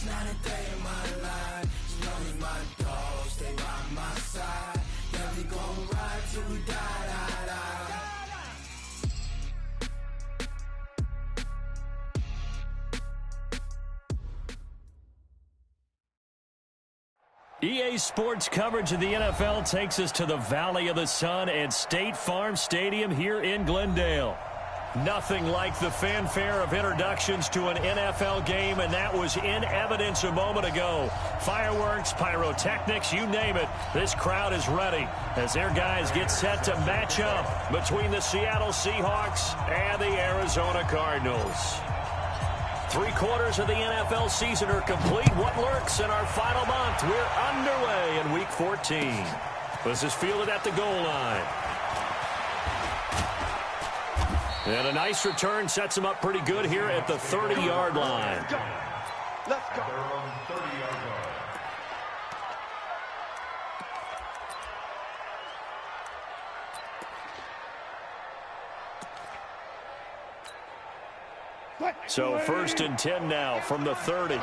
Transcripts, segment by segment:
not a day in my life. You know you my dog, stay by my side. Yeah, we gon' ride till we die, die, die. EA Sports coverage of the NFL takes us to the Valley of the Sun at State Farm Stadium here in Glendale. Nothing like the fanfare of introductions to an NFL game, and that was in evidence a moment ago. Fireworks, pyrotechnics, you name it. This crowd is ready as their guys get set to match up between the Seattle Seahawks and the Arizona Cardinals. 3/4 of the NFL season are complete. What lurks in our final month? We're underway in Week 14. This is fielded at the goal line. And a nice return sets him up pretty good here at the 30-yard line. Let's go. They're on 30-yard line. So 1st and 10 now from the 30.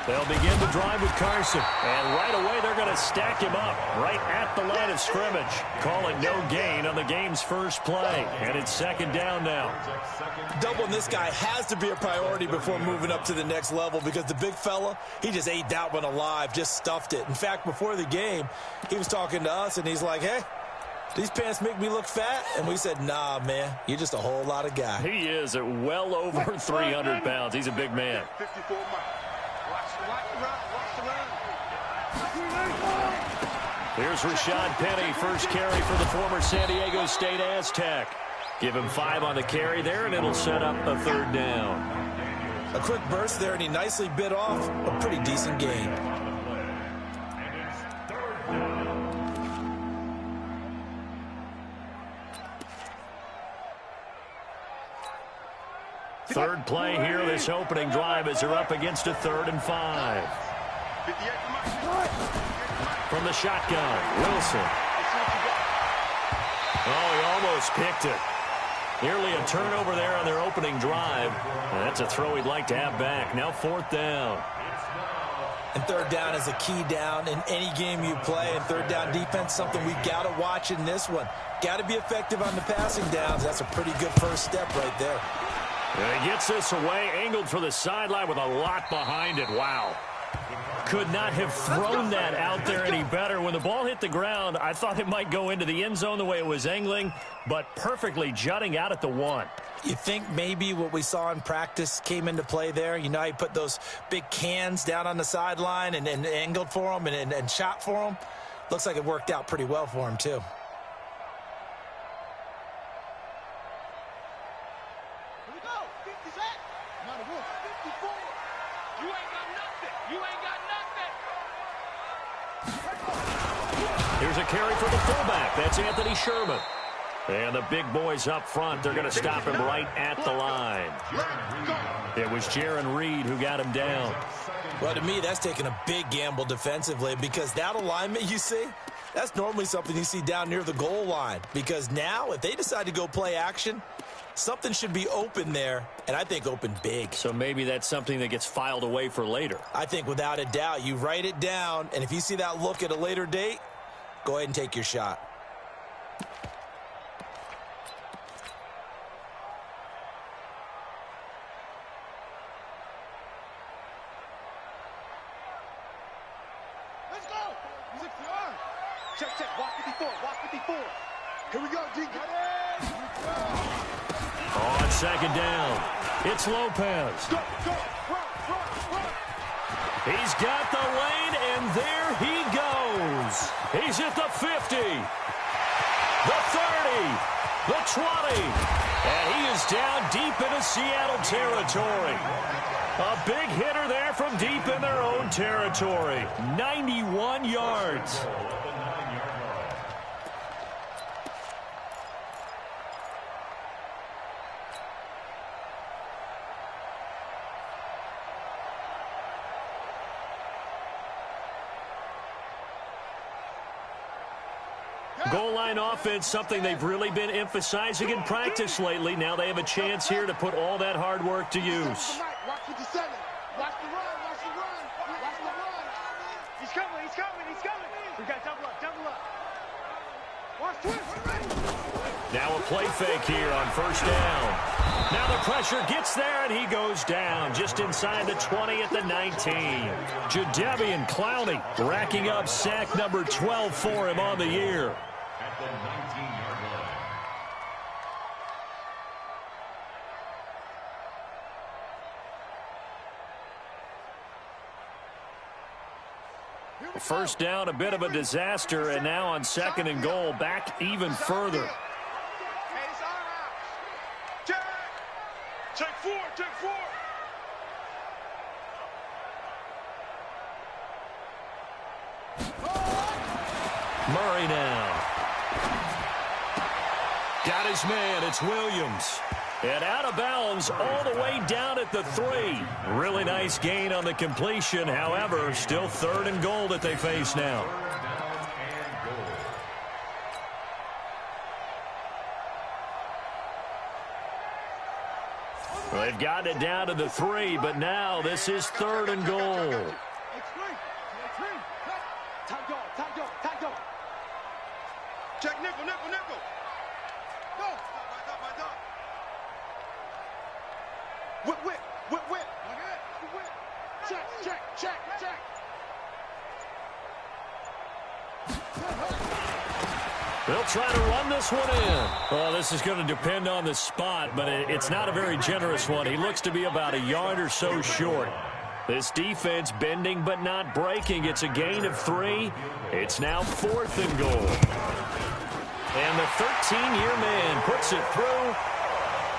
They'll begin to drive with Carson. And right away, they're going to stack him up right at the line of scrimmage. Calling no gain on the game's first play. And it's 2nd down now. Doubling this guy has to be a priority before moving up to the next level because the big fella, he just ate that one alive, just stuffed it. In fact, before the game, he was talking to us, and he's like, hey, these pants make me look fat? And we said, nah, man, you're just a whole lot of guy. He is at well over 300 pounds. He's a big man. 54 miles. Watch the run. Here's Rashad Penny, first carry for the former San Diego State Aztec. Give him 5 on the carry there, and it'll set up a 3rd down. A quick burst there, and he nicely bit off a pretty decent gain. Third play here, this opening drive as they're up against a 3rd and 5. From the shotgun, Wilson. Oh, he almost picked it. Nearly a turnover there on their opening drive. That's a throw he'd like to have back. Now 4th down. And 3rd down is a key down in any game you play. And 3rd down defense, something we've got to watch in this one. Got to be effective on the passing downs. That's a pretty good first step right there. And he gets this away, angled for the sideline with a lot behind it. Wow. Could not have thrown that out there any better. When the ball hit the ground, I thought it might go into the end zone the way it was angling, but perfectly jutting out at the 1. You think maybe what we saw in practice came into play there? You know, he put those big cans down on the sideline and angled for them and shot for them. Looks like it worked out pretty well for him, too. Here's a carry for the fullback. That's Anthony Sherman. And the big boys up front, they're going to stop him right at the line. It was Jaron Reed who got him down. Well, to me, that's taking a big gamble defensively because that alignment you see, that's normally something you see down near the goal line. Because now, if they decide to go play action, something should be open there, and I think open big. So maybe that's something that gets filed away for later. I think without a doubt, you write it down, and if you see that look at a later date, go ahead and take your shot. Let's go. Check. Walk 54. Here we go, D. On 2nd down, it's Lopez. Go. He's got the lane, and there he goes. He's at the 50, the 30, the 20, and he is down deep into Seattle territory. A big hitter there from deep in their own territory. 91 yards. goal line offense, something they've really been emphasizing in practice lately. Now they have a chance here to put all that hard work to use. Watch 57. Watch the run. Watch the run. Watch the run. He's coming. He's coming. He's coming. We got double up. Double up. Watch twist. Now a play fake here on first down. Now the pressure gets there, and he goes down just inside the 20 at the 19. Jadeveon Clowney racking up sack number 12 for him on the year. At the 19-yard line. First down, a bit of a disaster, and now on second and goal, back even further. Check four. Check four. Murray now. Got his man. It's Williams. And out of bounds all the way down at the 3. Really nice gain on the completion. However, still third and goal that they face now. They've gotten it down to the 3, but now this is third and goal. Check nickel. Go. Whip. Check. They'll try to run this one in. Well, this is going to depend on the spot, but it's not a very generous one. He looks to be about a yard or so short. This defense bending but not breaking. It's a gain of 3. It's now fourth and goal. And the 13-year man puts it through.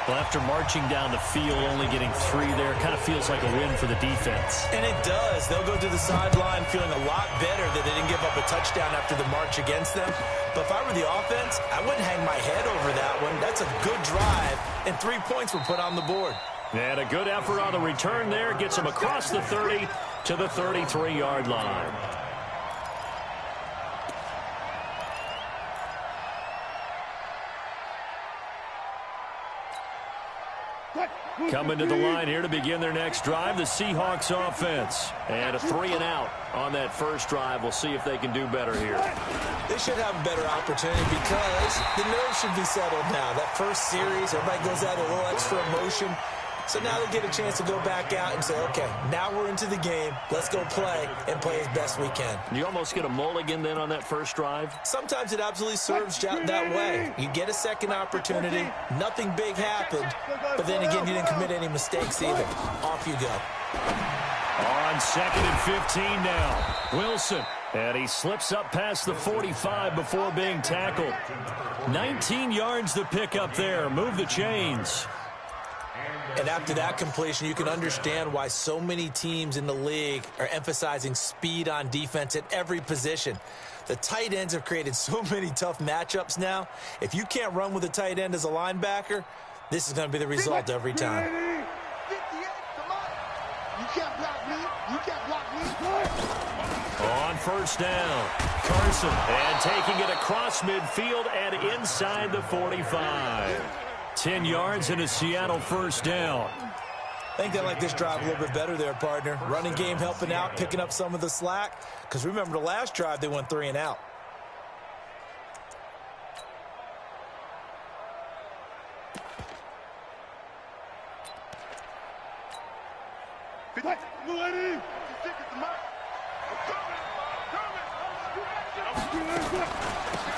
Well, after marching down the field, only getting 3 there, kind of feels like a win for the defense. And it does. They'll go to the sideline feeling a lot better that they didn't give up a touchdown after the march against them. But if I were the offense, I wouldn't hang my head over that one. That's a good drive, and 3 points were put on the board. And a good effort on the return there. Gets him across the 30 to the 33-yard line. Coming to the line here to begin their next drive, the Seahawks offense. And a 3 and out on that first drive. We'll see if they can do better here. They should have a better opportunity because the nerves should be settled now. That first series, everybody goes out a little extra emotion. So now they get a chance to go back out and say, okay, now we're into the game. Let's go play and play as best we can. You almost get a mulligan then on that first drive? Sometimes it absolutely serves that way. You get a second opportunity. Nothing big happened. But then again, you didn't commit any mistakes either. Off you go. On second and 15 now. Wilson. And he slips up past the 45 before being tackled. 19 yards to pick up there. Move the chains. And after that completion, you can understand why so many teams in the league are emphasizing speed on defense at every position. The tight ends have created so many tough matchups now. If you can't run with a tight end as a linebacker, this is going to be the result every time. 58, come on. You can't block me. You can't block me. On first down, Carson. And taking it across midfield and inside the 45. 10 yards and a Seattle first down. I think they like this drive a little bit better there, partner. Running game helping out, picking up some of the slack. Because remember, the last drive, they went 3 and out.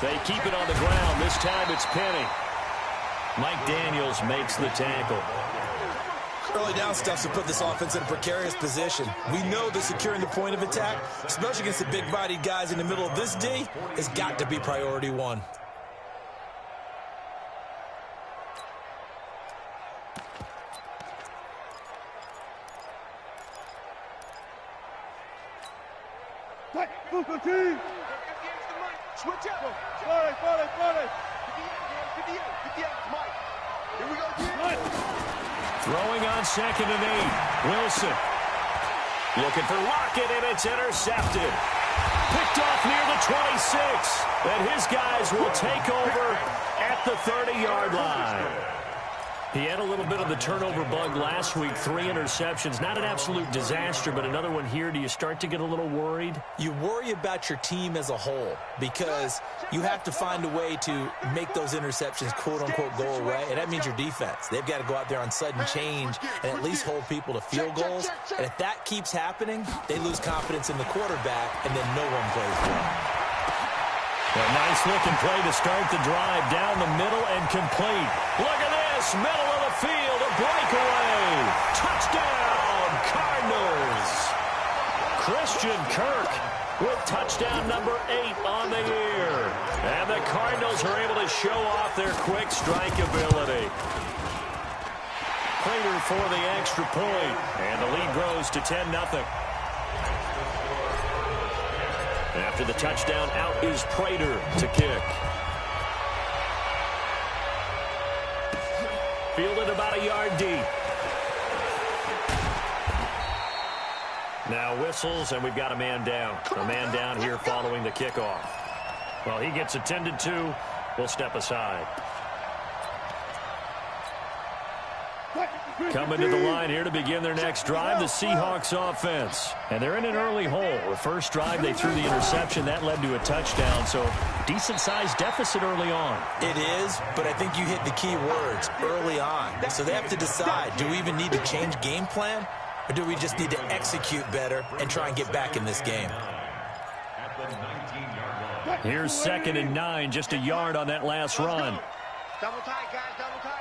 They keep it on the ground. This time it's Penny. Mike Daniels makes the tackle. Early down stuff to put this offense in a precarious position. We know that securing the point of attack, especially against the big-bodied guys in the middle of this D, has got to be priority 1. Switch up. 40. 58, Mike. Here we go, again. Throwing on second and 8. Wilson. Looking for Lockett, and it's intercepted. Picked off near the 26. And his guys will take over at the 30-yard line. He had a little bit of the turnover bug last week, 3 interceptions. Not an absolute disaster, but another one here. Do you start to get a little worried? You worry about your team as a whole because you have to find a way to make those interceptions, quote-unquote, go away, and that means your defense. They've got to go out there on sudden change and at least hold people to field goals. And if that keeps happening, they lose confidence in the quarterback, and then no one plays well. A nice-looking play to start the drive down the middle and complete. Look at this, middle of the field, a breakaway. Touchdown, Cardinals. Christian Kirk with touchdown number 8 on the year. And the Cardinals are able to show off their quick strike ability. Prater for the extra point, and the lead grows to 10-0. After the touchdown, out is Prater to kick. Fielded about a yard deep. Now whistles, and we've got a man down. A man down here following the kickoff. Well, he gets attended to. We'll step aside. Coming to the line here to begin their next drive, the Seahawks offense. And they're in an early hole. The first drive, they threw the interception. That led to a touchdown, so decent-sized deficit early on. It is, but I think you hit the key words, early on. So they have to decide, do we even need to change game plan, or do we just need to execute better and try and get back in this game? Here's 2nd and 9, just a yard on that last run. Double tight, guys, double tight.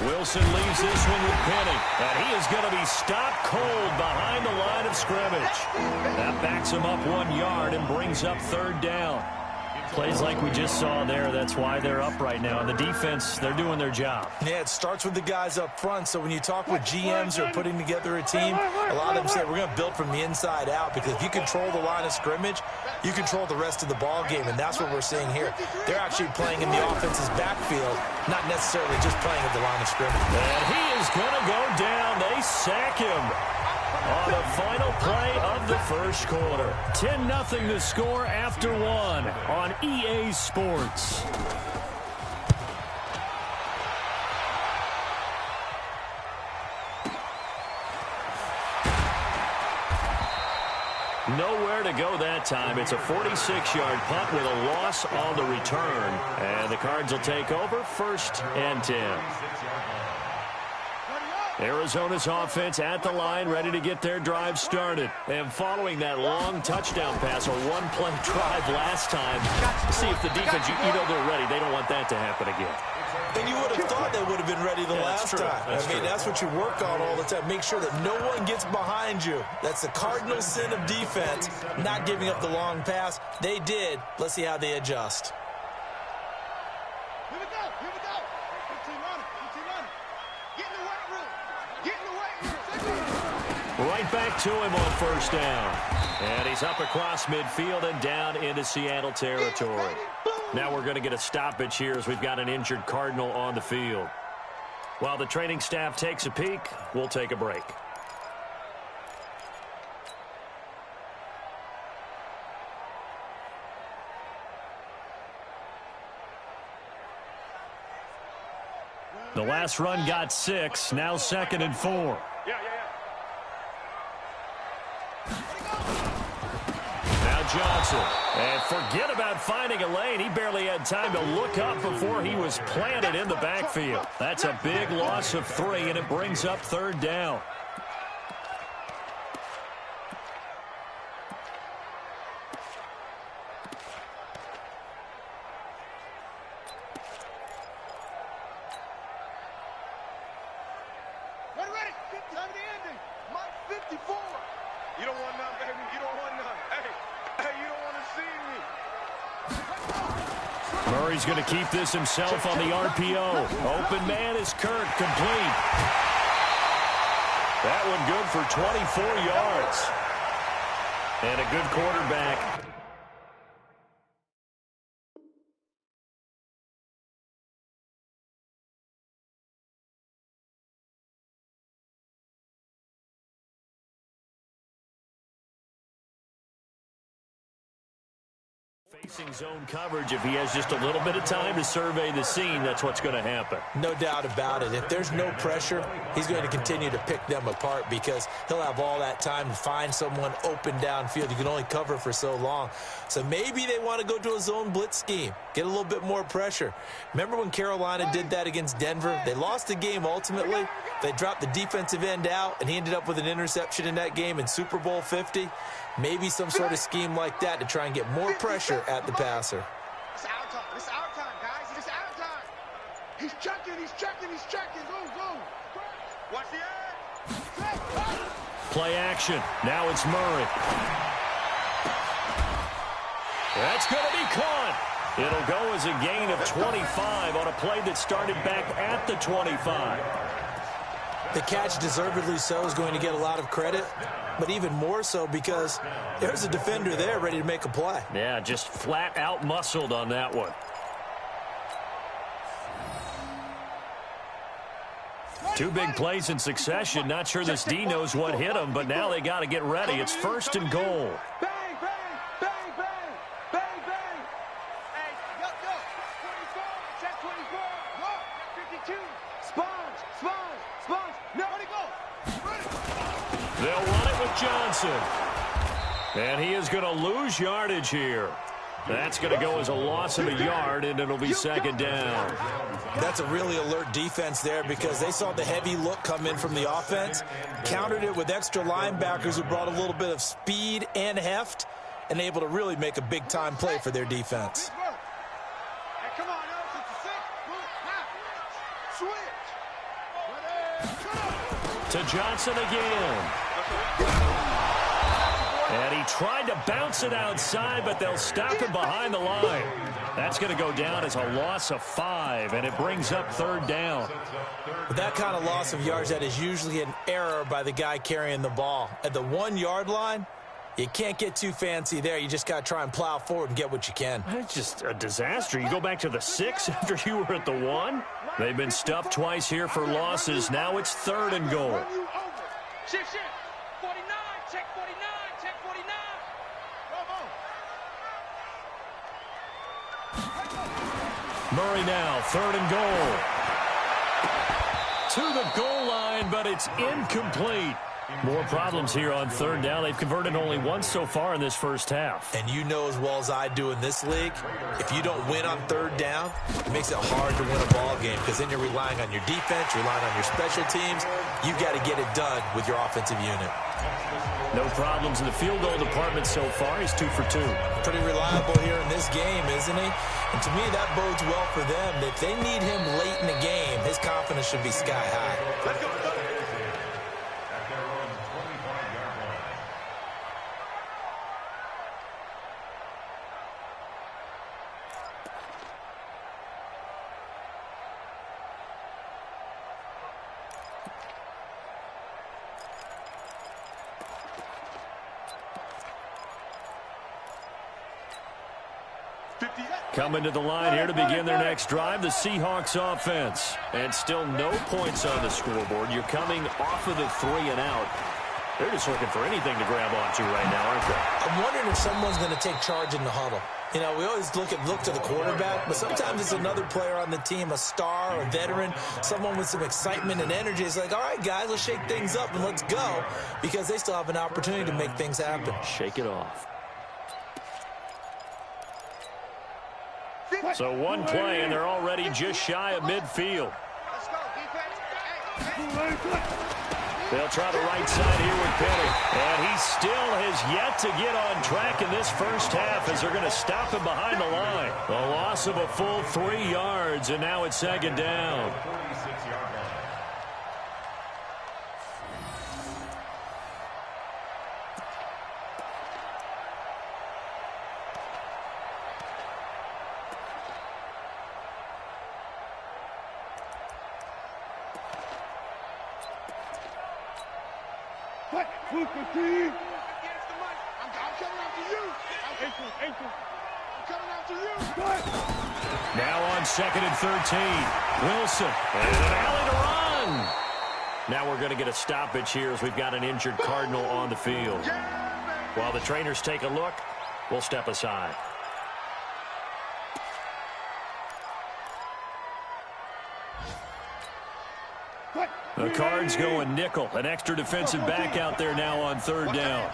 Wilson leaves this one with Penny, and he is going to be stopped cold behind the line of scrimmage. That backs him up 1 yard and brings up 3rd down. Plays like we just saw there, that's why they're up right now. And the defense, they're doing their job. Yeah, it starts with the guys up front. So when you talk with GMs who are putting together a team, a lot of them say we're going to build from the inside out, because if you control the line of scrimmage, you control the rest of the ball game, and that's what we're seeing here. They're actually playing in the offense's backfield, not necessarily just playing at the line of scrimmage. And he is going to go down. They sack him on the final play of the first quarter. 10-0 the score after 1 on EA Sports. Nowhere to go that time. It's a 46-yard punt with a loss on the return. And the Cards will take over 1st and 10. Arizona's offense at the line, ready to get their drive started. And following that long touchdown pass, a one-play drive last time, see if the defense, you know they're ready. They don't want that to happen again. And you would have thought they would have been ready the last time. That's what you work on all the time. Make sure that no one gets behind you. That's the cardinal sin of defense, not giving up the long pass. They did. Let's see how they adjust. Here we go, here we go. 15 running, 15 running. Get in the weight room. Get in the weight room. Right back to him on 1st down. And he's up across midfield and down into Seattle territory. Now we're going to get a stoppage here as we've got an injured Cardinal on the field. While the training staff takes a peek, we'll take a break. The last run got 6, now 2nd and 4. Now Johnson. And forget about finding a lane. He barely had time to look up before he was planted in the backfield. That's a big loss of 3, and it brings up 3rd down. Ready. Time of the ending. Mike 54. You don't want none, baby. You don't want none. Hey, you don't want to see me. Murray's going to keep this himself on the RPO. Open man is Kirk, complete. That one good for 24 yards. And a good quarterback Facing zone coverage, if he has just a little bit of time to survey the scene, that's what's going to happen. No doubt about it. If there's no pressure, he's going to continue to pick them apart because he'll have all that time to find someone open downfield. You can only cover for so long. So maybe they want to go to a zone blitz scheme, get a little bit more pressure. Remember when Carolina did that against Denver? They lost the game ultimately. They dropped the defensive end out, and he ended up with an interception in that game in Super Bowl 50. Maybe some sort of scheme like that to try and get more pressure at the passer. It's our time. It's our time, guys. It's our time. He's checking. He's checking. He's checking. Go. Watch the edge. Play action. Now it's Murray. That's going to be caught. It'll go as a gain of 25 on a play that started back at the 25. The catch, deservedly so, is going to get a lot of credit, but even more so because there's a defender there ready to make a play. Yeah, just flat out muscled on that one. Two big plays in succession. Not sure this D knows what hit him, but now they got to get ready. It's 1st and goal. Bang, bang, bang, bang, bang, bang. Hey, yo. 24, check 24. Go. 52. Sponge. No, where'd he go? They'll run it with Johnson. And he is going to lose yardage here. That's going to go as a loss of a yard, and it'll be 2nd down. That's a really alert defense there because they saw the heavy look come in from the offense, countered it with extra linebackers who brought a little bit of speed and heft, and able to really make a big-time play for their defense. Hey, come on, Ellis. It's a 6. Switch. To Johnson again. And he tried to bounce it outside, but they'll stop him behind the line. That's going to go down as a loss of 5, and it brings up 3rd down. With that kind of loss of yards, that is usually an error by the guy carrying the ball. At the 1-yard line, you can't get too fancy there. You just got to try and plow forward and get what you can. It's just a disaster. You go back to the 6 after you were at the 1. They've been stuffed twice here for losses. Now it's 3rd and goal. Shift. 49, check 49, check 49. Murray now, 3rd and goal. To the goal line, but it's incomplete. More problems here on 3rd down. They've converted only once so far in this first half. And you know as well as I do in this league, if you don't win on 3rd down, it makes it hard to win a ball game because then you're relying on your defense, you're relying on your special teams. You got to get it done with your offensive unit. No problems in the field goal department so far. He's 2 for 2. Pretty reliable here in this game, isn't he? And to me, that bodes well for them. If they need him late in the game, his confidence should be sky high. Let's go. Coming to the line here to begin their next drive, the Seahawks offense. And still no points on the scoreboard. You're coming off of the 3 and out. They're just looking for anything to grab onto right now, aren't they? I'm wondering if someone's going to take charge in the huddle. You know, we always look to the quarterback, but sometimes it's another player on the team, a star, a veteran, someone with some excitement and energy. It's like, all right, guys, let's shake things up and let's go, because they still have an opportunity to make things happen. Shake it off. So one play, and they're already just shy of midfield. Let's go, defense. They'll try the right side here with Penny. And he still has yet to get on track in this first half as they're going to stop him behind the line. A loss of a full 3 yards, and now it's 2nd down. I'm coming after you. I'm coming after you. Now on 2nd and 13. Wilson. And an alley to run. Now we're going to get a stoppage here as we've got an injured Cardinal on the field. While the trainers take a look, we'll step aside. The Cards going nickel. An extra defensive back out there now on third down.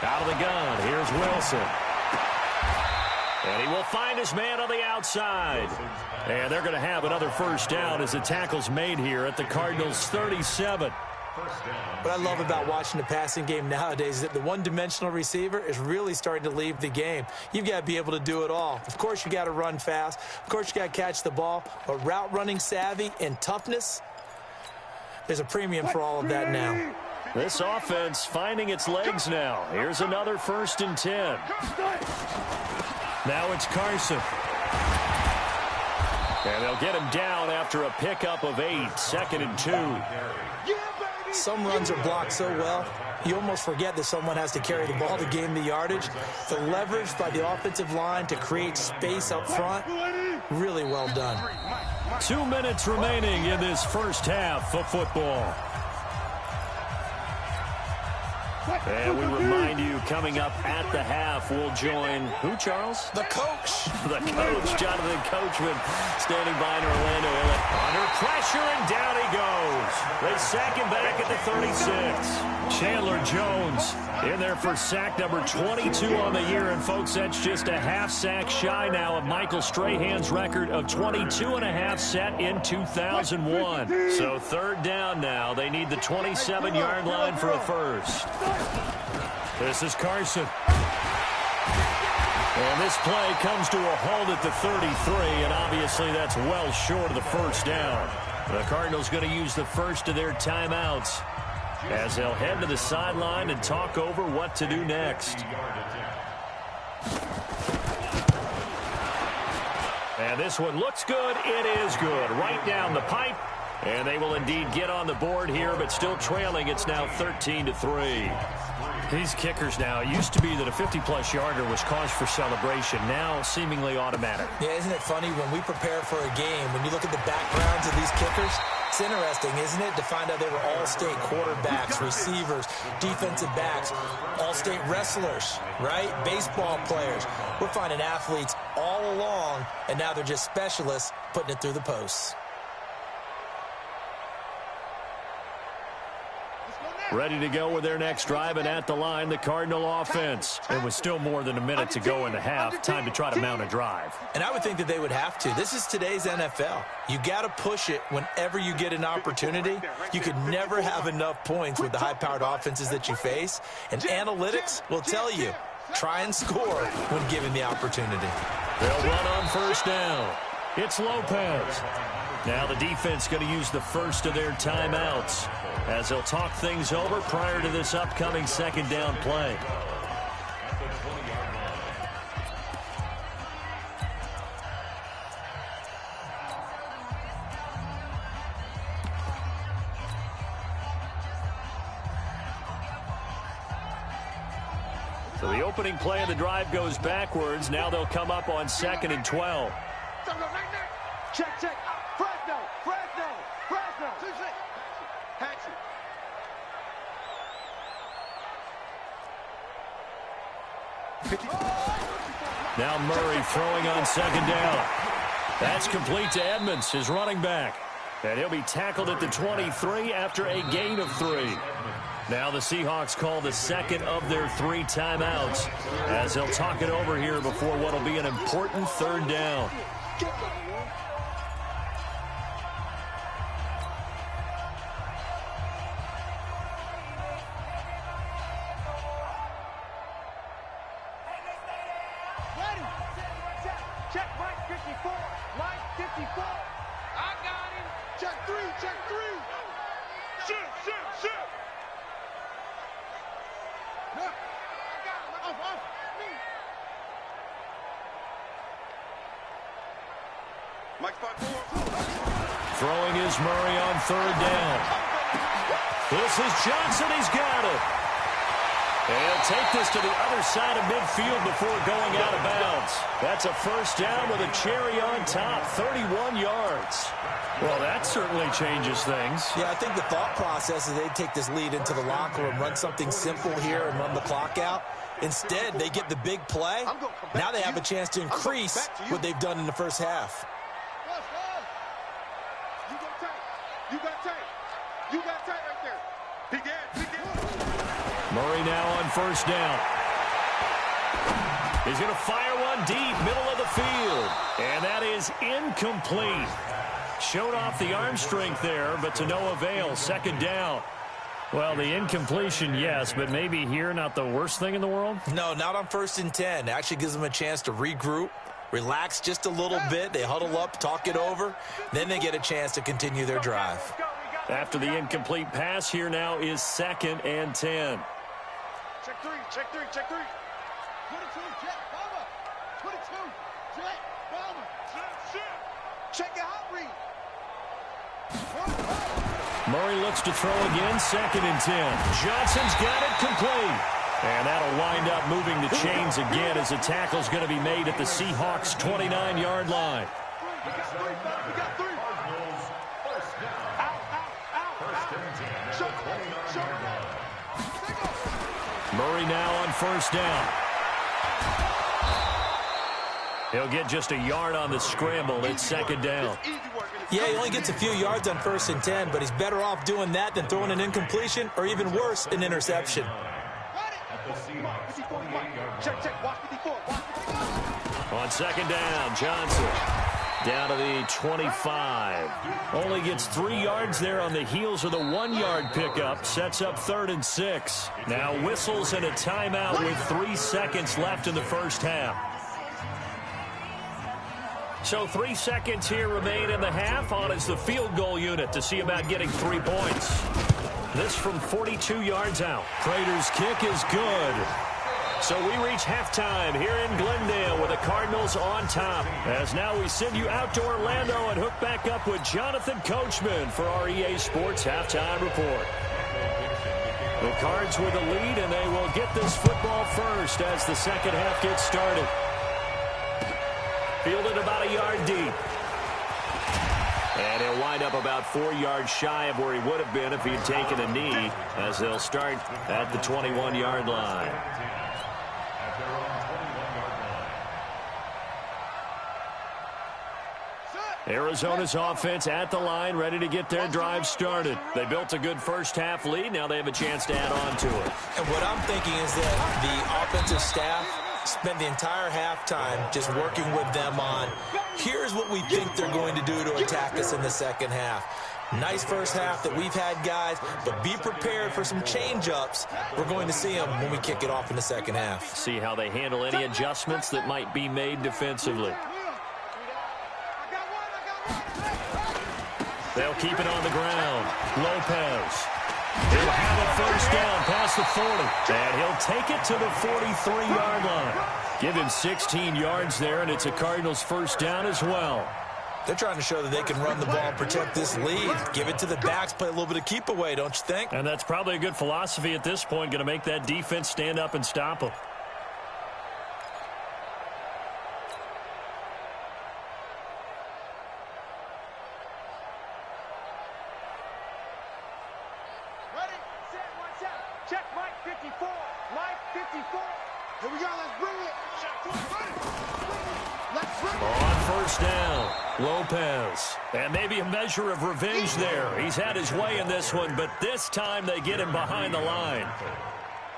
Out of the gun. Here's Wilson. And he will find his man on the outside. And they're going to have another first down as the tackle's made here at the Cardinals' 37. What I love about watching the passing game nowadays is that the one-dimensional receiver is really starting to leave the game. You've got to be able to do it all. Of course, you got to run fast. Of course, you got to catch the ball. But route running savvy and toughness, there's a premium for all of that now. This offense finding its legs now. Here's another 1st and 10. Now it's Carson. And they'll get him down after a pickup of 8, 2nd and 2. Some runs are blocked so well, you almost forget that someone has to carry the ball to gain the yardage. The leverage by the offensive line to create space up front, really well done. 2 minutes remaining in this first half of football. And we remind you, coming up at the half, we'll join who, Charles? The coach. The coach, Jonathan Coachman, standing by in Orlando. Under pressure, and down he goes. They sack him back at the 36. Chandler Jones in there for sack number 22 on the year. And, folks, that's just a half sack shy now of Michael Strahan's record of 22.5 set in 2001. So third down now. They need the 27-yard line for a first. This is Carson. And this play comes to a halt at the 33, and obviously that's well short of the first down. The Cardinals going to use the first of their timeouts as they'll head to the sideline and talk over what to do next. And this one looks good. It is good. Right down the pipe. And they will indeed get on the board here, but still trailing. It's now 13-3. These kickers now, it used to be that a 50-plus yarder was cause for celebration. Now seemingly automatic. Yeah, isn't it funny when we prepare for a game, when you look at the backgrounds of these kickers, it's interesting, isn't it, to find out they were all-state quarterbacks, receivers, defensive backs, all-state wrestlers, right? Baseball players. We're finding athletes all along, and now they're just specialists putting it through the posts. Ready to go with their next drive, and at the line, the Cardinal offense. It was still more than a minute to go in the half. Time to try to mount a drive. And I would think that they would have to. This is today's NFL. You got to push it whenever you get an opportunity. You could never have enough points with the high-powered offenses that you face. And analytics will tell you, try and score when given the opportunity. They'll run on first down. It's Lopez. Now the defense going to use the first of their timeouts as they'll talk things over prior to this upcoming second down play. So the opening play of the drive goes backwards. Now they'll come up on 2nd and 12. Check, check. Fresno, Fresno, Fresno. Hatchet. Now Murray throwing on second down. That's complete to Edmonds, his running back. And he'll be tackled at the 23 after a gain of 3. Now the Seahawks call the second of their 3 timeouts as they'll talk it over here before what will be an important third down. Check, Mike 54. Mike 54. I got him. Check 3, check 3. Shoot, shoot, shoot. No, I got him. Off, me. Mike 54. Throwing is Murray on third down. This is Johnson. He's got it. And he'll take this to the other side of midfield before going out of bounds. That's a first down with a cherry on top, 31 yards. Well, that certainly changes things. Yeah, I think the thought process is they take this lead into the locker room, run something simple here and run the clock out. Instead, they get the big play. Now they have a chance to increase what they've done in the first half. You got tight. You got tight. You got tight right there. Big ass. Big ass. Murray now on first down. He's going to fire one deep, middle of the field. And that is incomplete. Showed off the arm strength there, but to no avail. Second down. Well, the incompletion, yes, but maybe here not the worst thing in the world? No, not on 1st and 10. It actually gives them a chance to regroup, relax just a little bit. They huddle up, talk it over. Then they get a chance to continue their drive. After the incomplete pass, here now is 2nd and 10. Check three. Check three. Check three. 22, jet, bomber. 22, jet, bomber. Check your hot read. Murray looks to throw again, 2nd and 10. Johnson's got it complete. And that'll wind up moving the chains again as the tackle's going to be made at the Seahawks' 29-yard line. We got three, buddy. We got three. First down. Out. First and 10. Shut up. Murray now on first down. He'll get just a yard on the scramble. It's 2nd down. Yeah, he only gets a few yards on 1st and 10, but he's better off doing that than throwing an incompletion or even worse, an interception. Check. Watch 54. On 2nd down, Johnson down to the 25. Only gets 3 yards there on the heels of the 1-yard pickup. Sets up 3rd and 6. Now whistles and a timeout with 3 seconds left in the first half. So 3 seconds here remain in the half. On is the field goal unit to see about getting 3 points. This from 42 yards out. Prater's kick is good. So we reach halftime here in Glendale with the Cardinals on top. As now we send you out to Orlando and hook back up with Jonathan Coachman for our EA Sports Halftime Report. The Cards with the lead, and they will get this football first as the second half gets started. Fielded about a yard deep. And he'll wind up about 4 yards shy of where he would have been if he had taken a knee, as they'll start at the 21-yard line. Arizona's offense at the line, ready to get their drive started. They built a good first-half lead. Now they have a chance to add on to it. And what I'm thinking is that the offensive staff spent the entire halftime just working with them on, here's what we think they're going to do to attack us in the second half. Nice first half that we've had, guys, but be prepared for some change-ups. We're going to see them when we kick it off in the second half. See how they handle any adjustments that might be made defensively. They'll keep it on the ground. Lopez. He'll have a first down past the 40. And he'll take it to the 43-yard line. Give him 16 yards there, and it's a Cardinals first down as well. They're trying to show that they can run the ball and protect this lead. Give it to the backs, play a little bit of keep away, don't you think? And that's probably a good philosophy at this point, going to make that defense stand up and stop them. Ready, set, watch out. Check Mike 54. Mike 54. Here we go, let's bring it. Let's bring it. On first down, Lopez. And maybe a measure of revenge there. He's had his way in this one, but this time they get him behind the line.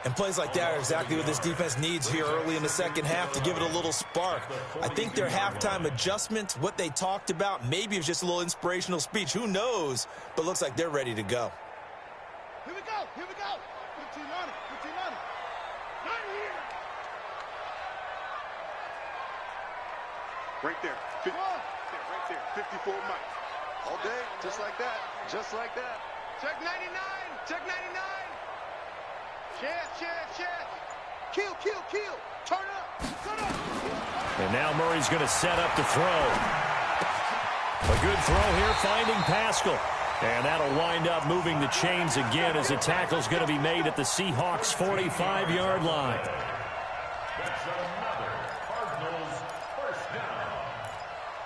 And plays like that are exactly what this defense needs here early in the second half to give it a little spark. I think their halftime adjustments, what they talked about, maybe it was just a little inspirational speech. Who knows? But looks like they're ready to go. Here we go, here we go. 15 on it, 15 on it. Right here. Right there. Right there. 54 Mike. All day, just like that. Just like that. Check 99. Check 99. Chance. Kill. Turn up. And now Murray's going to set up to throw. A good throw here, finding Pascal. And that'll wind up moving the chains again as the tackle's going to be made at the Seahawks' 45-yard line. That's another Cardinals first down.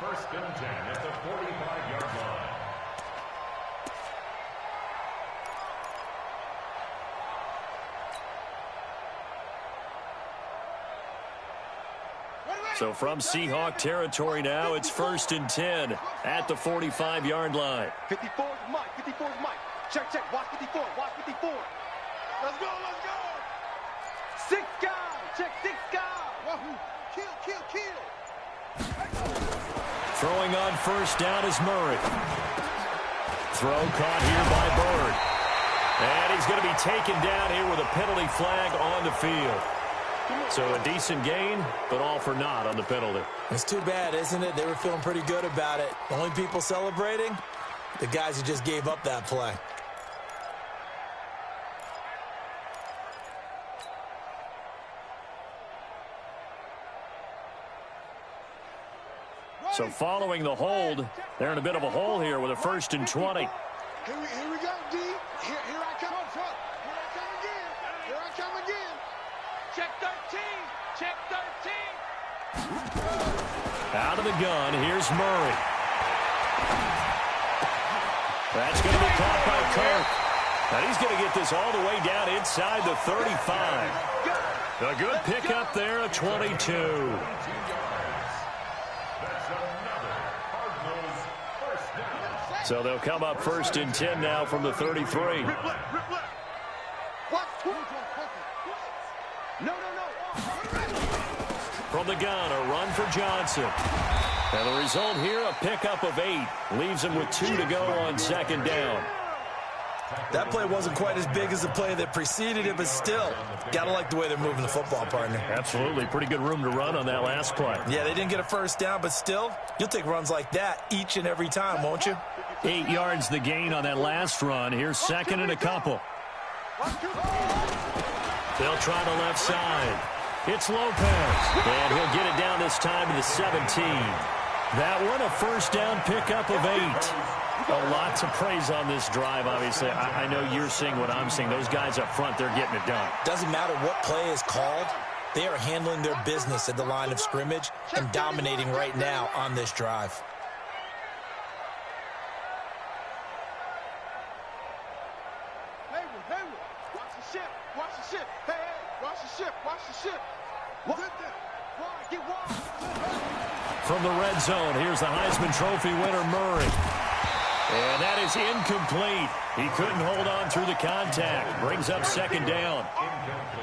First and 10 at the 45-yard line. So from Seahawk territory now, it's 1st and 10 at the 45-yard line. 54 is Mike. 54 is Mike. Check, check. Watch 54. Watch 54. Let's go. Let's go. 6 guys. Check 6 guys. Wahoo. Kill, kill, kill. Throwing on 1st down is Murray. Throw caught here by Bird. And he's going to be taken down here with a penalty flag on the field. So a decent gain, but all for naught on the penalty. It's too bad, isn't it? They were feeling pretty good about it. The only people celebrating, the guys who just gave up that play. So following the hold, they're in a bit of a hole here with a 1st and 20. Here we go, D. Here I come. Here I come again. Here I come again. Check 13. Check 13. Out of the gun, here's Murray. That's going to be caught by Kirk. And he's going to get this all the way down inside the 35. A good pickup there, a 22. So they'll come up 1st and 10 now from the 33. From the gun, a run for Johnson. And the result here, a pickup of 8. Leaves him with 2 to go on 2nd down. That play wasn't quite as big as the play that preceded it, but still, got to like the way they're moving the football, partner. Absolutely. Pretty good room to run on that last play. Yeah, they didn't get a 1st down, but still, you'll take runs like that each and every time, won't you? 8 yards the gain on that last run. Here's 2nd and a couple. They'll try the left side. It's Lopez. And he'll get it down this time to the 17. That one, a 1st down pickup of 8. A lot to praise on this drive, obviously. I know you're seeing what I'm seeing. Those guys up front, they're getting it done. Doesn't matter what play is called. They are handling their business at the line of scrimmage and dominating right now on this drive. Hayward, watch the ship. Watch the ship. Hey, watch the ship. Watch the ship. Get wide. From the red zone, here's the Heisman Trophy winner, Murray. And that is incomplete. He couldn't hold on through the contact. Brings up 2nd down.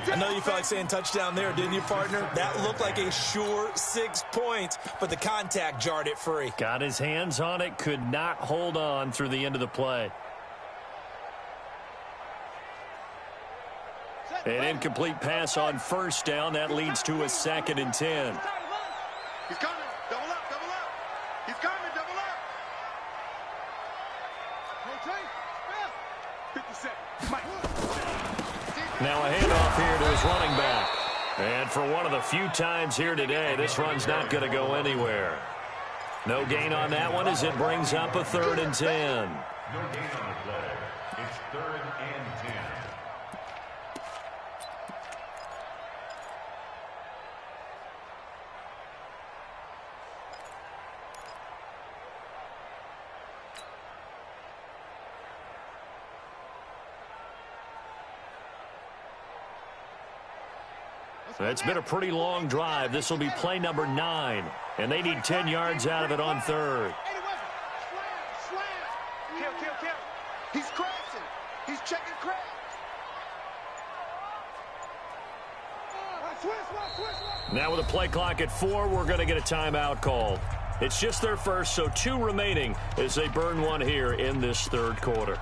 I know you felt like saying touchdown there, didn't you, partner? That looked like a sure 6 points, but the contact jarred it free. Got his hands on it, could not hold on through the end of the play. An incomplete pass on 1st down. That leads to a 2nd and 10. He's coming. Double up. Double up. He's coming. Double up. 50 seconds. Now a handoff here to his running back. And for one of the few times here today, this run's not going to go anywhere. No gain on that one as it brings up a 3rd and 10. No gain on the play. It's 3rd and 10. It's been a pretty long drive. This will be play number 9. And they need 10 yards out of it on 3rd. Slam. Kill. He's crashing. He's checking crash. Now with a play clock at 4, we're going to get a timeout called. It's just their first, so 2 remaining as they burn one here in this 3rd quarter.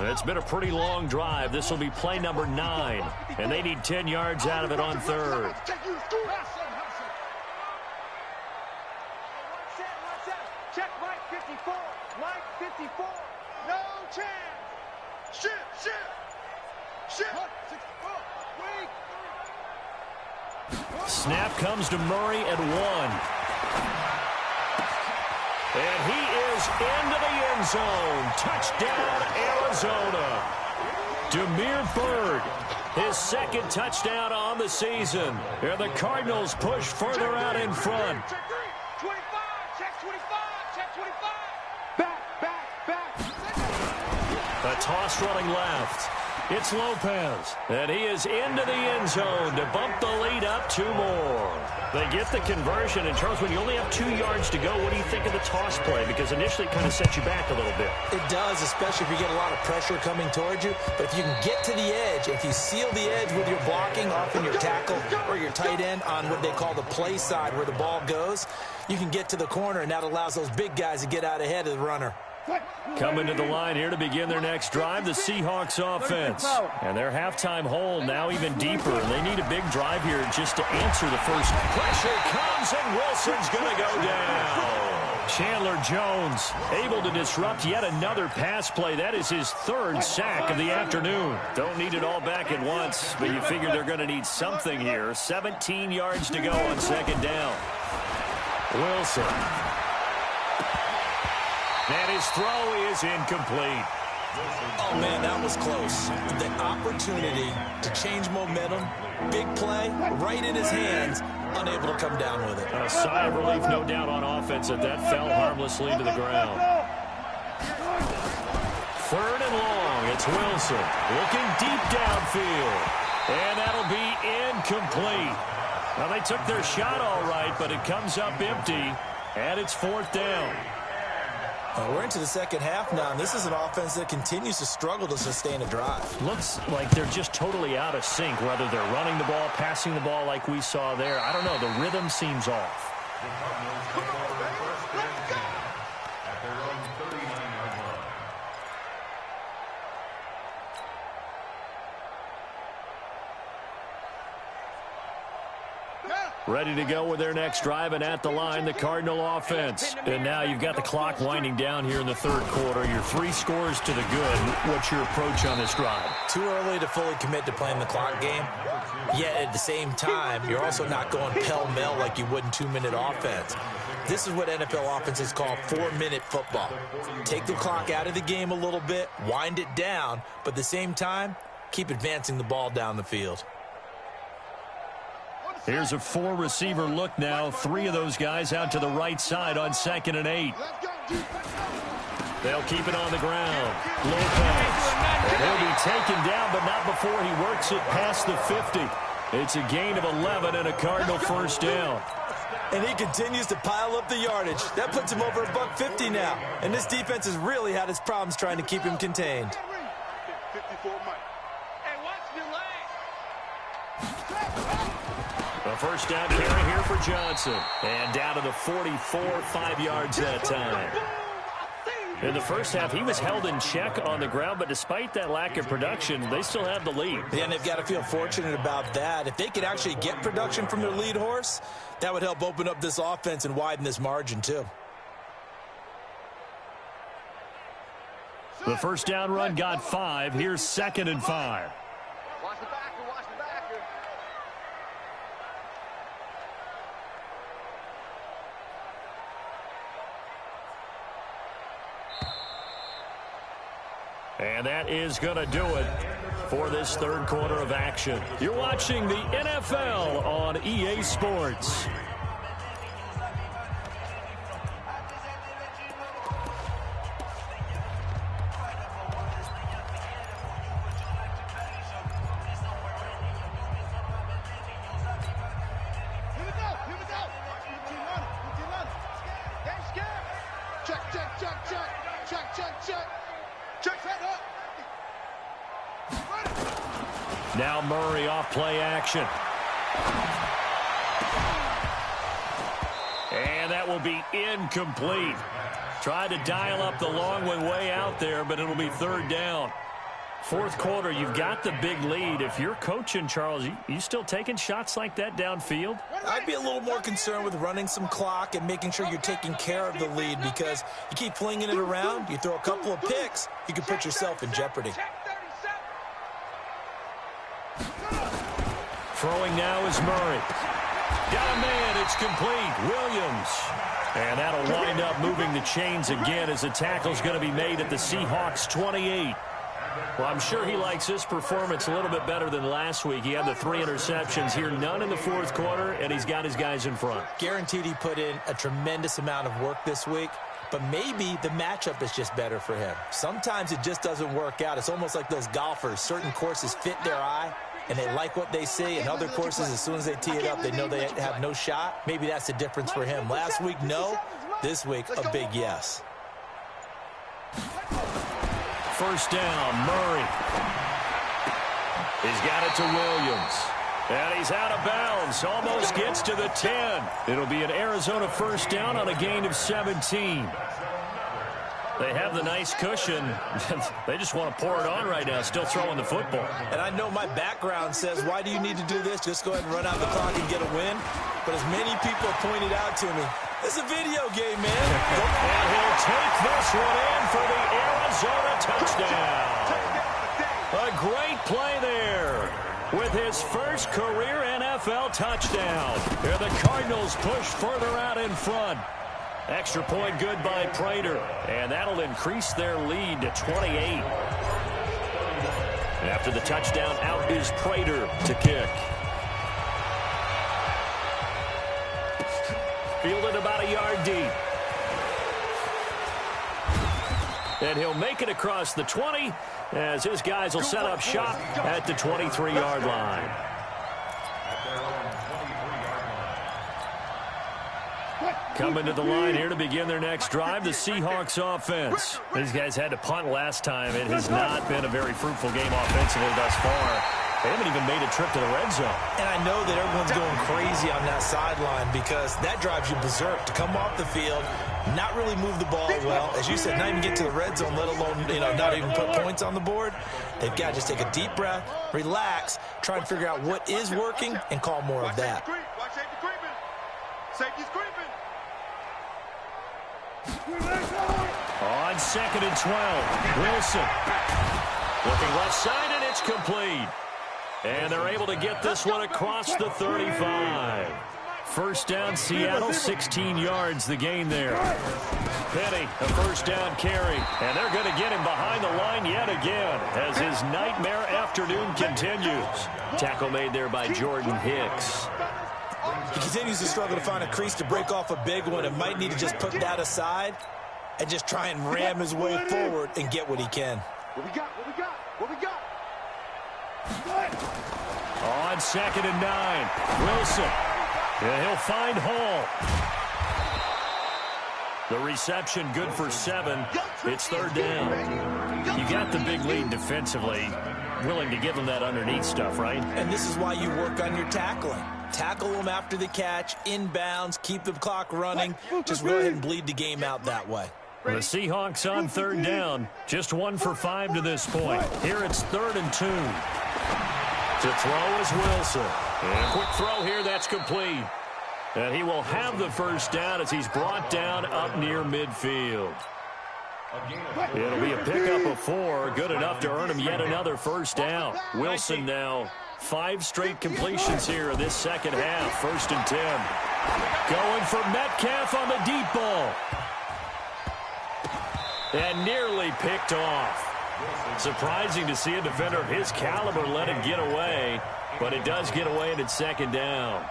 It's been a pretty long drive. This will be play number 9. And they need 10 yards out of it on 3rd. Check Mike 54. Mike 54. No chance. Shit. Snap comes to Murray at 1. And he is into the end zone. Touchdown, Arizona. Demir Bird His second touchdown on the season. And the Cardinals push further out in front. Check 3. 25. Check 25. Check 25. Back. A toss running left. It's Lopez, and he is into the end zone to bump the lead up 2 more. They get the conversion, and Charles, when you only have 2 yards to go, what do you think of the toss play? Because initially it kind of sets you back a little bit. It does, especially if you get a lot of pressure coming towards you. But if you can get to the edge, if you seal the edge with your blocking, often your tackle or your tight end on what they call the play side where the ball goes, you can get to the corner, and that allows those big guys to get out ahead of the runner. Coming to the line here to begin their next drive, the Seahawks offense. And their halftime hole now even deeper. They need a big drive here just to answer the first. Pressure comes, and Wilson's going to go down. Chandler Jones able to disrupt yet another pass play. That is his 3rd sack of the afternoon. Don't need it all back at once, but you figure they're going to need something here. 17 yards to go on 2nd down. Wilson. And his throw is incomplete. Oh, man, that was close. The opportunity to change momentum, big play, right in his hands, unable to come down with it. A sigh of relief, no doubt, on offense that fell harmlessly to the ground. 3rd and long. It's Wilson looking deep downfield. And that'll be incomplete. Well, they took their shot all right, but it comes up empty, and it's 4th down. We're into the second half now, and this is an offense that continues to struggle to sustain a drive. Looks like they're just totally out of sync, whether they're running the ball, passing the ball like we saw there. I don't know. The rhythm seems off. Ready to go with their next drive, and at the line, the Cardinal offense. And now you've got the clock winding down here in the 3rd quarter. Your 3 scores to the good. What's your approach on this drive? Too early to fully commit to playing the clock game. Yet at the same time, you're also not going pell-mell like you would in 2-minute offense. This is what NFL offenses call 4-minute football. Take the clock out of the game a little bit, wind it down, but at the same time, keep advancing the ball down the field. Here's a 4-receiver look now. 3 of those guys out to the right side on 2nd and 8. They'll keep it on the ground. Lopez. He'll be taken down, but not before he works it past the 50. It's a gain of 11 and a Cardinal 1st down. And he continues to pile up the yardage. That puts him over $150 now. And this defense has really had its problems trying to keep him contained. 54 Mike. Hey, watch the lane. A 1st down carry here for Johnson. And down to the 44, 5 yards that time. In the first half, he was held in check on the ground, but despite that lack of production, they still have the lead. Yeah, and they've got to feel fortunate about that. If they could actually get production from their lead horse, that would help open up this offense and widen this margin, too. The 1st down run got 5. Here's 2nd and 5. Watch the backer, watch the backer. And that is going to do it for this 3rd quarter of action. You're watching the NFL on EA Sports. Now Murray off play action. And that will be incomplete. Tried to dial up the long way out there, but it'll be 3rd down. 4th quarter, you've got the big lead. If you're coaching, Charles, you still taking shots like that downfield? I'd be a little more concerned with running some clock and making sure you're taking care of the lead, because you keep flinging it around, you throw a couple of picks, you can put yourself in jeopardy. Throwing now is Murray. Got a man, it's complete. Williams. And that'll wind up moving the chains again as the tackle's going to be made at the Seahawks 28. Well, I'm sure he likes this performance a little bit better than last week. He had the 3 interceptions here, none in the fourth quarter, and he's got his guys in front. Guaranteed he put in a tremendous amount of work this week, but maybe the matchup is just better for him. Sometimes it just doesn't work out. It's almost like those golfers. Certain courses fit their eye, and they like what they see, and other courses, as soon as they tee it up, they know they have no shot. Maybe that's the difference for him. Last week, no. This week, a big yes. First down, Murray. He's got it to Williams. And he's out of bounds. Almost gets to the 10. It'll be an Arizona first down on a gain of 17. They have the nice cushion. They just want to pour it on right now, still throwing the football. And I know my background says, why do you need to do this? Just go ahead and run out the clock and get a win. But as many people have pointed out to me, it's a video game, man. And he'll take this one in for the Arizona touchdown. A great play there with his first career NFL touchdown. Here the Cardinals push further out in front. Extra point good by Prater, and that'll increase their lead to 28. After the touchdown, out is Prater to kick. Fielded about a yard deep. And he'll make it across the 20 as his guys will set up shop at the 23-yard line. Coming to the line here to begin their next drive, the Seahawks offense. These guys had to punt last time. It has not been a very fruitful game offensively thus far. They haven't even made a trip to the red zone. And I know that everyone's going crazy on that sideline because that drives you berserk to come off the field, not really move the ball well. As you said, not even get to the red zone, let alone, not even put points on the board. They've got to just take a deep breath, relax, try and figure out what is working, and call more of that. Watch safety creeping. Safety's creeping. On 2nd and 12, Wilson. Looking left side, and it's complete. And they're able to get this one across the 35. First down, Seattle, 16 yards the gain there. Penny, a first down carry. And they're going to get him behind the line yet again as his nightmare afternoon continues. Tackle made there by Jordan Hicks. He continues to struggle to find a crease to break off a big one and might need to just put that aside and just try and ram his way forward and get what he can. What we got? What we got? What we got? On 2nd and 9, Wilson. And he'll find Hall. The reception good for 7. It's 3rd down. You got the big lead defensively. Willing to give him that underneath stuff, right? And this is why you work on your tackling. Tackle them after the catch, inbounds, keep the clock running. Just go ahead and bleed the game out that way. The Seahawks on 3rd down. Just 1 for 5 to this point. Here it's 3rd and 2. To throw is Wilson. And a quick throw here, that's complete. And he will have the first down as he's brought down up near midfield. It'll be a pickup of 4. Good enough to earn him yet another first down. Wilson now 5 straight completions here in this second half. 1st and 10. Going for Metcalf on the deep ball. And nearly picked off. Surprising to see a defender of his caliber let it get away, but it does get away and it's 2nd down.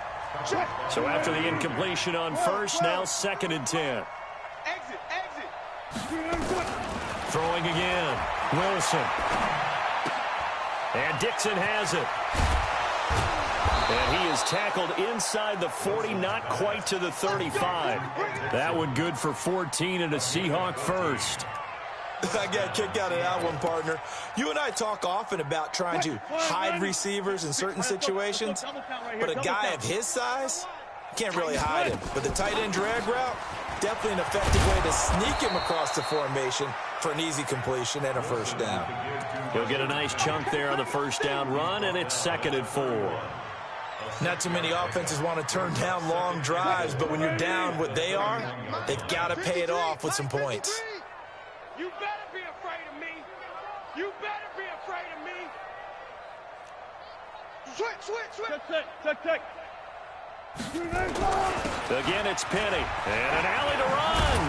So after the incompletion on 1st, now 2nd and 10. Exit, exit. Throwing again. Wilson. And Dixon has it. And he is tackled inside the 40, not quite to the 35. That one good for 14 and a Seahawk first. I got a kick out of that one, partner. You and I talk often about trying to hide receivers in certain situations, but a guy of his size, you can't really hide him. But the tight end drag route, definitely an effective way to sneak him across the formation for an easy completion and a first down. He'll get a nice chunk there on the first down run, and it's 2nd and 4. Not too many offenses want to turn down long drives, but when you're down what they are, they've got to pay it off with some points. You better be afraid of me. You better be afraid of me. Switch. Check. Again, it's Penny. And an alley to run.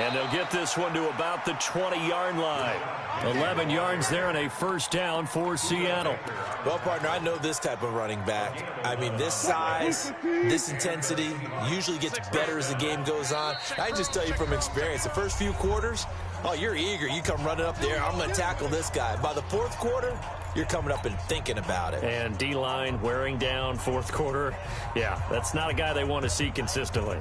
And they'll get this one to about the 20-yard line. 11 yards there and a first down for Seattle. Well, partner, I know this type of running back. I mean, this size, this intensity usually gets better as the game goes on. I can just tell you from experience, the first few quarters, oh, you're eager. You come running up there, I'm going to tackle this guy. By the fourth quarter, you're coming up and thinking about it. And D-line wearing down fourth quarter. Yeah, that's not a guy they want to see consistently.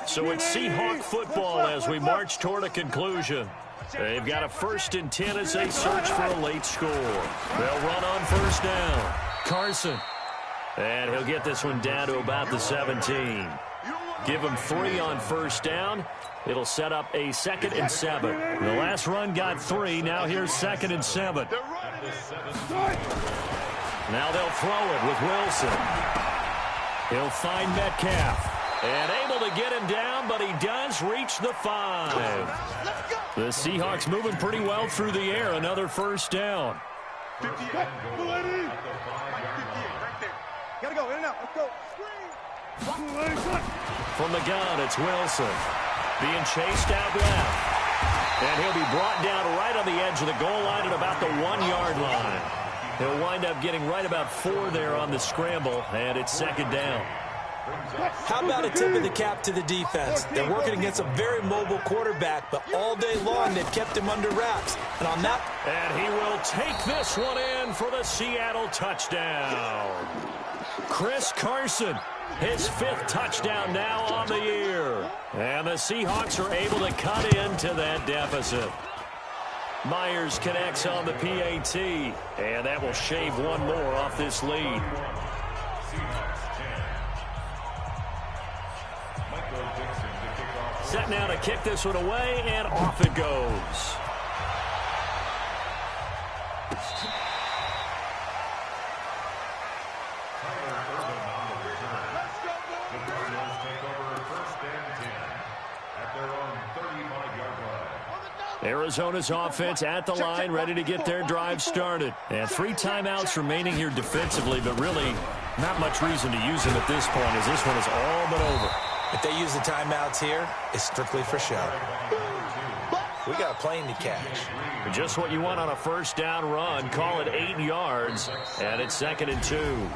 So it's Seahawk football as we march toward a conclusion. They've got a 1st and 10 as they search for a late score. They'll run on first down. Carson. And he'll get this one down to about the 17. Give him 3 on first down. It'll set up a 2nd and 7. The last run got 3. Now here's 2nd and 7. Now they'll throw it with Wilson. He'll find Metcalf. And able to get him down, but he does reach the 5. The Seahawks moving pretty well through the air. Another first down. 58. Gotta go, in and out. Let's go. From the gun, it's Wilson. Being chased out left. And he'll be brought down right on the edge of the goal line at about the 1-yard line. He'll wind up getting right about 4 there on the scramble, and it's 2nd down. How about a tip of the cap to the defense? They're working against a very mobile quarterback, but all day long they've kept him under wraps. And on that... And he will take this one in for the Seattle touchdown. Chris Carson, his 5th touchdown now on the year. And the Seahawks are able to cut into that deficit. Myers connects on the PAT, and that will shave one more off this lead. Set now to kick this one away, and off it goes. Arizona's offense at the line, ready to get their drive started. And 3 timeouts remaining here defensively, but really not much reason to use them at this point, as this one is all but over. If they use the timeouts here, it's strictly for show. We got a plane to catch. Just what you want on a first down run. Call it 8 yards, and it's 2nd and 2.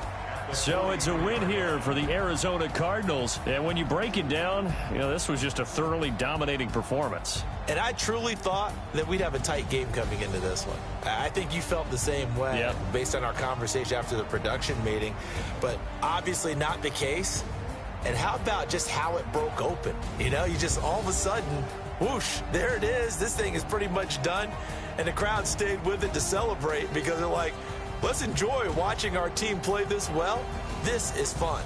So it's a win here for the Arizona Cardinals. And when you break it down, you know, this was just a thoroughly dominating performance. And I truly thought that we'd have a tight game coming into this one. I think you felt the same way based on our conversation after the production meeting. But obviously not the case. And how about just how it broke open? You know, you just all of a sudden, whoosh, there it is. This thing is pretty much done. And the crowd stayed with it to celebrate because they're like, let's enjoy watching our team play this well. This is fun.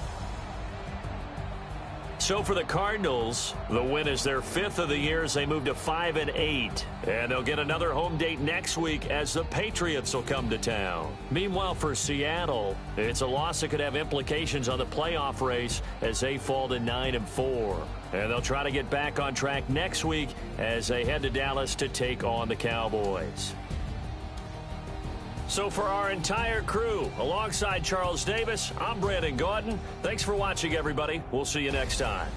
So for the Cardinals, the win is their 5th of the year as they move to 5-8. And they'll get another home date next week as the Patriots will come to town. Meanwhile, for Seattle, it's a loss that could have implications on the playoff race as they fall to 9-4. And they'll try to get back on track next week as they head to Dallas to take on the Cowboys. So for our entire crew, alongside Charles Davis, I'm Brandon Gaudin. Thanks for watching, everybody. We'll see you next time.